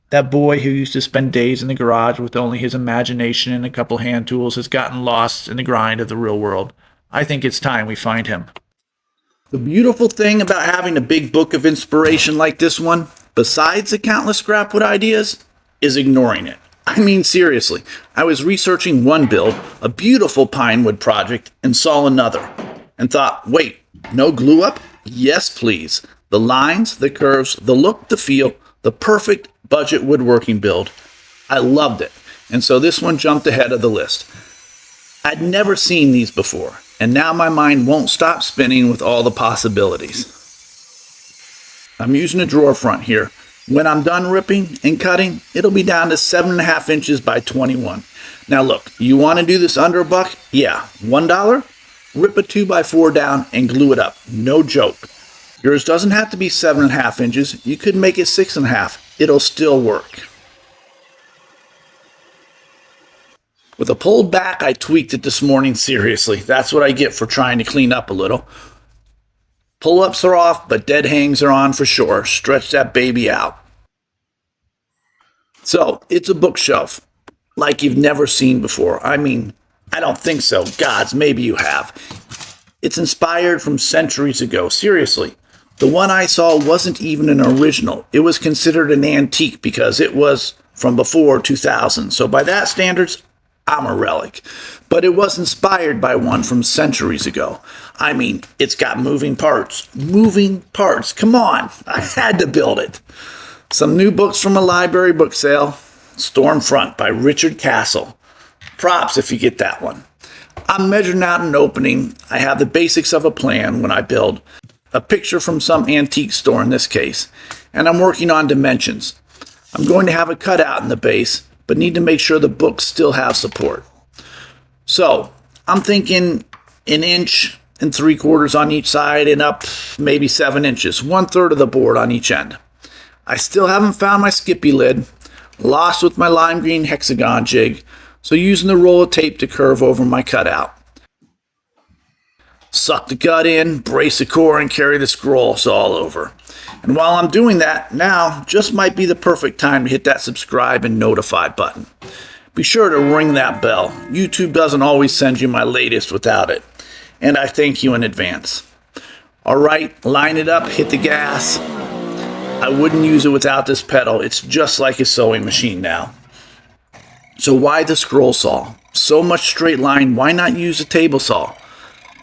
That boy who used to spend days in the garage with only his imagination and a couple hand tools has gotten lost in the grind of the real world. I think it's time we find him. The beautiful thing about having a big book of inspiration like this one, besides the countless scrapwood ideas, is ignoring it. I mean, seriously, I was researching one build, a beautiful pine wood project, and saw another, and thought, wait, no glue up? Yes, please. The lines, the curves, the look, the feel, the perfect budget woodworking build. I loved it, and so this one jumped ahead of the list. I'd never seen these before, and now my mind won't stop spinning with all the possibilities. I'm using a drawer front here. When I'm done ripping and cutting, it'll be down to 7.5 inches by 21. Now look, you want to do this under $1? Yeah, $1? Rip a 2x4 down and glue it up. No joke. Yours doesn't have to be 7.5 inches. You could make it 6.5. It'll still work. With a pulled back, I tweaked it this morning seriously. That's what I get for trying to clean up a little. Pull-ups are off, but dead hangs are on for sure. Stretch that baby out. So, it's a bookshelf like you've never seen before. I mean, I don't think so. Gods, maybe you have. It's inspired from centuries ago. Seriously. The one I saw wasn't even an original. It was considered an antique because it was from before 2000. So by that standards, I'm a relic. But it was inspired by one from centuries ago. I mean, it's got moving parts. Moving parts. Come on. I had to build it. Some new books from a library book sale. Stormfront by Richard Castle. Props if you get that one. I'm measuring out an opening. I have the basics of a plan when I build. A picture from some antique store in this case. And I'm working on dimensions. I'm going to have a cutout in the base, but need to make sure the books still have support. So, I'm thinking 1.75 inches on each side and up maybe 7 inches, 1/3 of the board on each end. I still haven't found my Skippy lid, lost with my lime green hexagon jig, so using the roll of tape to curve over my cutout. Suck the gut in, brace the core, and carry the scroll saw all over. And while I'm doing that, now just might be the perfect time to hit that subscribe and notify button. Be sure to ring that bell. YouTube doesn't always send you my latest without it. And I thank you in advance. Alright, line it up, hit the gas. I wouldn't use it without this pedal. It's just like a sewing machine now. So why the scroll saw? So much straight line, why not use a table saw?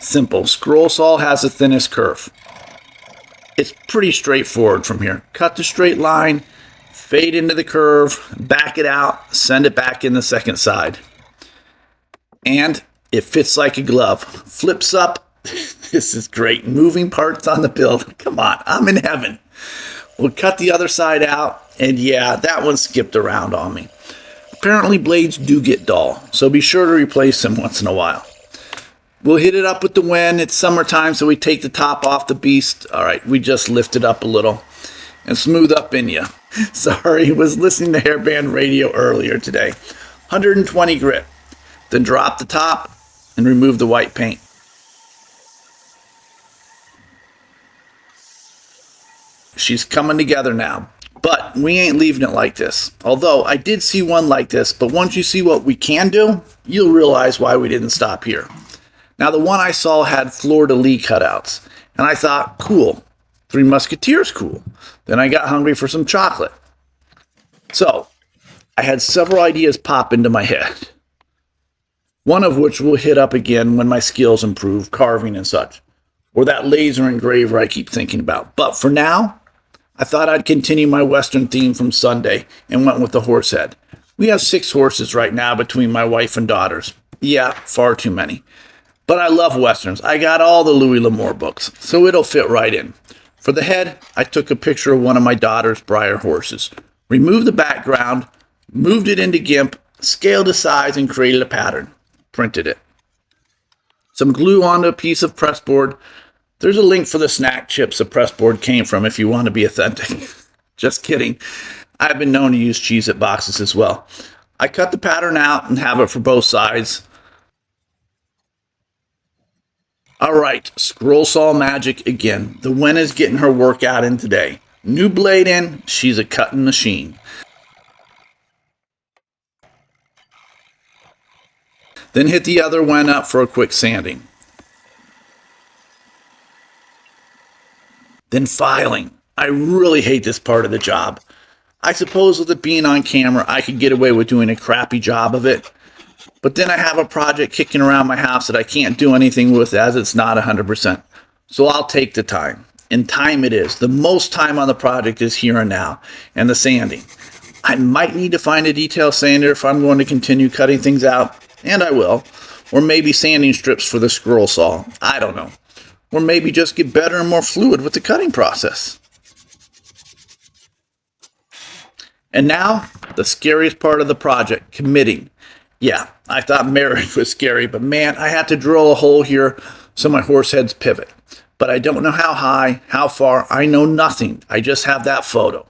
Simple, scroll saw has the thinnest curve. It's pretty straightforward from here. Cut the straight line, fade into the curve, back it out, send it back in the second side. And it fits like a glove. Flips up. This is great. Moving parts on the build. Come on, I'm in heaven. We'll cut the other side out, and yeah, that one skipped around on me. Apparently blades do get dull, so be sure to replace them once in a while. We'll hit it up with the WEN. It's summertime, so we take the top off the beast. All right, we just lift it up a little and smooth up in you. Sorry, was listening to hairband radio earlier today. 120 grit. Then drop the top and remove the white paint. She's coming together now. But we ain't leaving it like this. Although I did see one like this, but once you see what we can do, you'll realize why we didn't stop here. Now, the one I saw had fleur-de-lis cutouts, and I thought, cool, Three Musketeers cool. Then I got hungry for some chocolate. So, I had several ideas pop into my head. One of which we'll hit up again when my skills improve, carving and such. Or that laser engraver I keep thinking about. But for now, I thought I'd continue my Western theme from Sunday and went with the horse head. We have 6 horses right now between my wife and daughters. Yeah, far too many. But I love Westerns. I got all the Louis L'Amour books, so it'll fit right in. For the head, I took a picture of one of my daughter's Breyer horses, removed the background, moved it into GIMP, scaled the size, and created a pattern. Printed it. Some glue onto a piece of pressboard. There's a link for the snack chips the pressboard came from if you want to be authentic. Just kidding. I've been known to use Cheez-It boxes as well. I cut the pattern out and have it for both sides. Alright, scroll saw magic again. The WEN is getting her workout in today. New blade in, she's a cutting machine. Then hit the other WEN up for a quick sanding. Then filing. I really hate this part of the job. I suppose with it being on camera, I could get away with doing a crappy job of it. But then I have a project kicking around my house that I can't do anything with as it's not 100%. So I'll take the time. And time it is. The most time on the project is here and now. And the sanding. I might need to find a detail sander if I'm going to continue cutting things out. And I will. Or maybe sanding strips for the scroll saw. I don't know. Or maybe just get better and more fluid with the cutting process. And now, the scariest part of the project, committing. Yeah, I thought marriage was scary, but man, I had to drill a hole here so my horse heads pivot. But I don't know how high, how far, I know nothing. I just have that photo.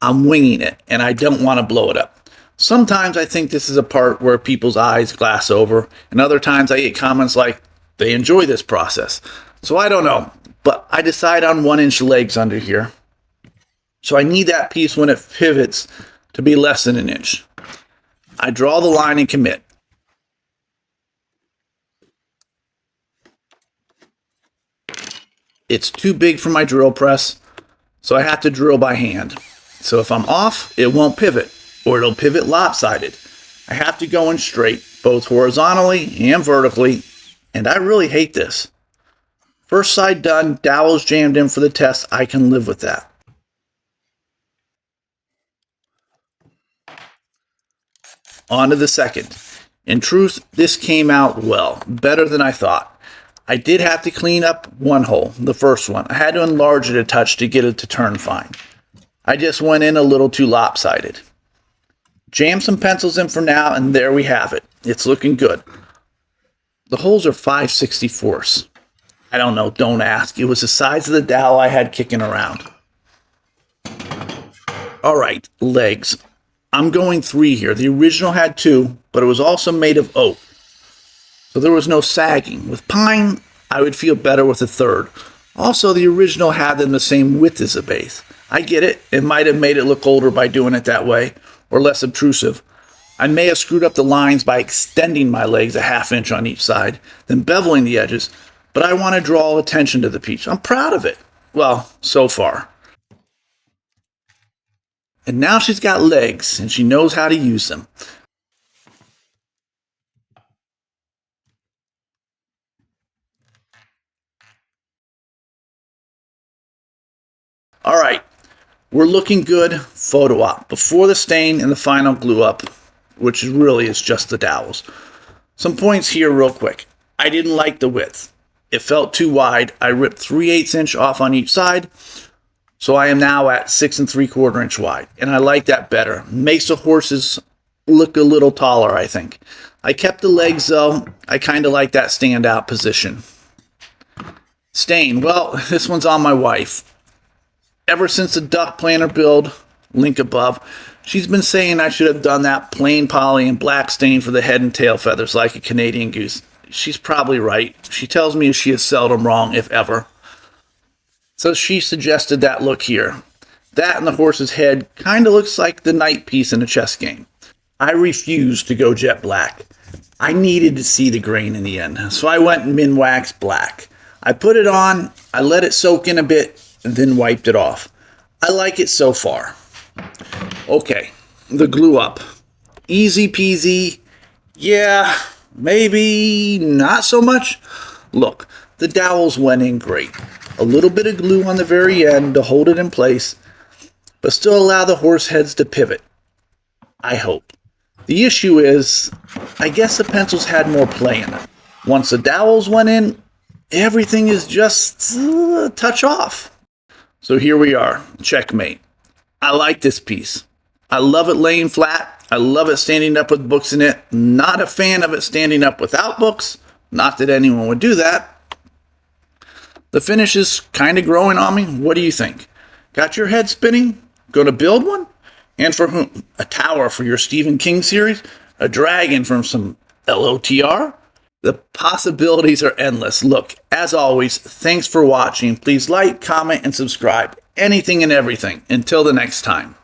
I'm winging it, and I don't want to blow it up. Sometimes I think this is a part where people's eyes glass over, and other times I get comments like, they enjoy this process. So I don't know, but I decide on 1-inch legs under here. So I need that piece when it pivots to be less than 1 inch. I draw the line and commit. It's too big for my drill press, so I have to drill by hand. So if I'm off, it won't pivot, or it'll pivot lopsided. I have to go in straight, both horizontally and vertically, and I really hate this. First side done, dowels jammed in for the test, I can live with that. On to the second. In truth, this came out well, better than I thought. I did have to clean up one hole, the first one. I had to enlarge it a touch to get it to turn fine. I just went in a little too lopsided. Jam some pencils in for now, and there we have it. It's looking good. The holes are 5/64. I don't know, don't ask. It was the size of the dowel I had kicking around. All right, legs. I'm going 3 here. The original had 2, but it was also made of oak. So there was no sagging. With pine, I would feel better with a 3rd. Also, the original had them the same width as the base. I get it. It might have made it look older by doing it that way, or less obtrusive. I may have screwed up the lines by extending my legs a 1/2 inch on each side, then beveling the edges, but I want to draw attention to the piece. I'm proud of it. Well, so far. And now she's got legs, and she knows how to use them. All right, we're looking good. Photo op. Before the stain and the final glue up, which really is just the dowels. Some points here real quick. I didn't like the width. It felt too wide. I ripped 3/8 inch off on each side. So I am now at 6 3/4 inch wide, and I like that better. Makes the horses look a little taller, I think. I kept the legs though. I kind of like that standout position. Stain, well, this one's on my wife. Ever since the duck planter build, link above, she's been saying I should have done that plain poly and black stain for the head and tail feathers like a Canadian goose. She's probably right. She tells me she is seldom wrong, if ever. So she suggested that look here. That and the horse's head kind of looks like the knight piece in a chess game. I refused to go jet black. I needed to see the grain in the end, so I went min wax black. I put it on, I let it soak in a bit, and then wiped it off. I like it so far. Okay, the glue up. Easy peasy. Yeah, maybe not so much. Look, the dowels went in great. A little bit of glue on the very end to hold it in place, but still allow the horse heads to pivot. I hope. The issue is, I guess the pencils had more play in it. Once the dowels went in, everything is just a touch off. So here we are, checkmate. I like this piece. I love it laying flat. I love it standing up with books in it. Not a fan of it standing up without books. Not that anyone would do that. The finish is kind of growing on me. What do you think? Got your head spinning? Going to build one? And for whom? A tower for your Stephen King series? A dragon from some LOTR? The possibilities are endless. Look, as always, thanks for watching. Please like, comment, and subscribe. Anything and everything. Until the next time.